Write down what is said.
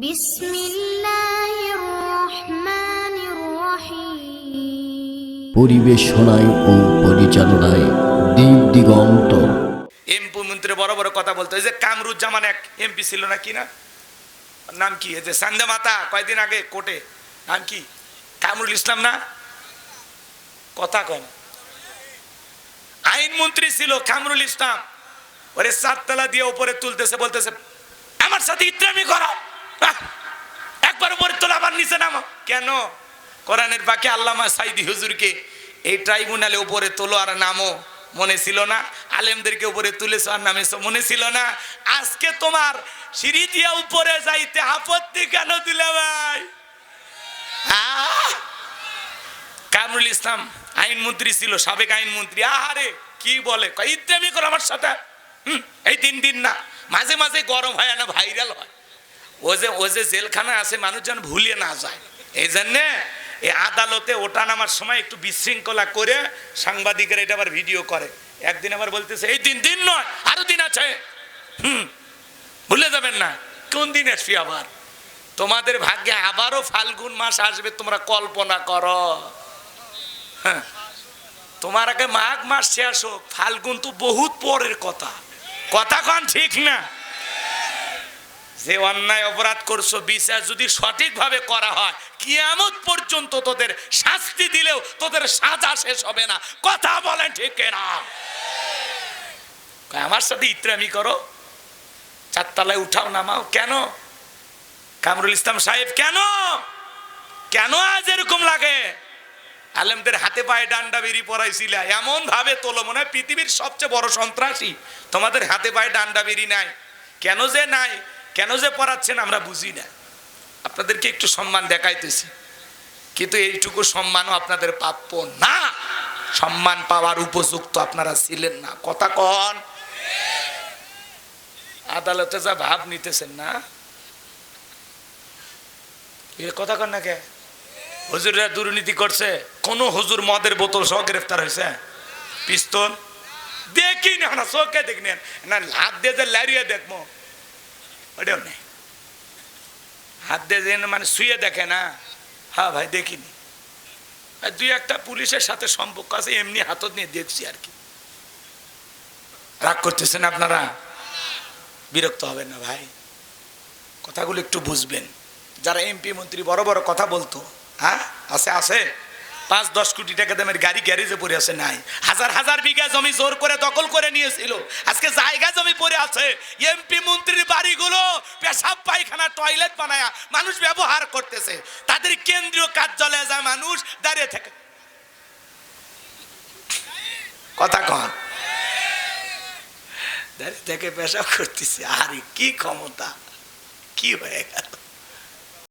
বিসমিল্লাহির রহমানির রহিম। পরিবেশনায় ও পরিচালনায় দিগন্ত। এমপি মন্ত্রী বড় বড় কথা বলতো। এই যে কামরুজ্জামান এক এমপি ছিল না, কি না নাম, কি এই যে সান্দে মাতা কয়েকদিন আগে কোর্টে, নাম কি, কামরুল ইসলাম না, কথা কয় না, আইনমন্ত্রী ছিল কামরুল ইসলাম। ওরে সাততলা দিয়ে উপরে তুলতেছে, বলতেছে আমার সাথে ইত্রামি করো, একবার উপরে তোলা আবার নিচে নামো। কেন? কোরআনের বাকি আল্লামা সাইদি হুজুরকে এই ট্রাইব্যুনালে উপরে তোলো আর নামো মনে ছিল না? আলেমদেরকে উপরে তুলেছো আর নামেছো মনে ছিল না? আজকে তোমার সিঁড়ি দিয়ে উপরে যাইতে আপত্তি কেন দিলে ভাই? কামরুল ইসলাম আইনমন্ত্রী ছিল, সাবেক আইনমন্ত্রী। আহারে কি বলে, ইত্রামি করো আমার সাথে। এই দিন না, মাঝে মাঝে গরম হয় না, ভাইরাল হয়। ও যে জেলখানা আছে, মানুষ যেন ভুলে না যায়। এই জন্যে এই আদালতে ওঠা নামার সময় একটু বিশৃঙ্খলা করে সাংবাদিকেরা এটা আবার ভিডিও করে। একদিন আবার বলতেছে এই দিন নয়, আরো দিন আছে, ভুলে যাবেন না। কোন দিন আসবি আবার? তোমাদের ভাগ্যে আবারও ফাল্গুন মাস আসবে, তোমরা কল্পনা করো। হ্যাঁ, তোমার আগে মাঘ মাস শেষ হোক, ফাল্গুন তো বহুত পরের কথা। কথা কন ঠিক না? যে অন্যায় অপরাধ করছো, বিচার যদি সঠিকভাবে করা হয়, কিয়ামত পর্যন্ত তোদের শাস্তি দিলেও তোদের সাজা শেষ হবে না। কথা বলেন ঠিক না? আমার সাথে ইত্রামি করো, চারতলায় উঠাও নামাও, কেন? কামরুল ইসলাম সাহেব কেন কেন আজ এরকম লাগে? আলেমদের হাতে পায়ে ডান্ডা বেরি পড়াইছিল, এমন ভাবে তোলো মনে হয় পৃথিবীর সবচেয়ে বড় সন্ত্রাসী। তোমাদের হাতে পায়ে ডান্ডা বেরি নাই, কেন যে নাই, কেন যে পড়াচ্ছেন আমরা বুঝি না। আপনাদেরকে একটু সম্মান দেখাইতেছি, কিন্তু এইটুকু সম্মানও আপনাদের প্রাপ্য না। সম্মান পাওয়ার উপযুক্ত আপনারা ছিলেন না। কথা কন? আদালতে যা ভাব নিতেছেন না, এর কথা কন না কে? হুজুররা দুর্নীতি করছে, কোন হুজুর মদের বোতল সহ গ্রেফতার হয়েছে? পিস্তল দেখি না, চোখে দেখি না, হাত দিয়ে যে লারিয়ে দেখবো ওটাও নেই। হাত দিয়ে মানে শুয়ে দেখে না? হ্যাঁ ভাই দেখিনি। দুই একটা পুলিশের সাথে সম্পর্ক আছে, এমনি হাতত নিয়ে দেখছি আর কি। রাগ করতেছেন আপনারা? বিরক্ত হবেন না ভাই, কথাগুলো একটু বুঝবেন। যারা এমপি মন্ত্রী বড় বড় কথা বলতো, হ্যাঁ আছে 5-10 কোটি টাকা দামের গাড়ি গ্যারেজে পড়ে আছে, নাই হাজার বিঘা জমি জোর করে দখল করে নিয়েছিল, আজকে জায়গা জমি পড়ে আছে। এমপি মন্ত্রীর বাড়িগুলো পেশাব পায়খানা টয়লেট বানায়া মানুষ ব্যবহার করতেছে, তাদের কেন্দ্রীয় কার্যালয়ে যায় মানুষ দাঁড়িয়ে থাকে। কথা কন? দাঁড়িয়ে থেকে পেশাব করতেছে। আরে কি ক্ষমতা, কি হয়ে গেল?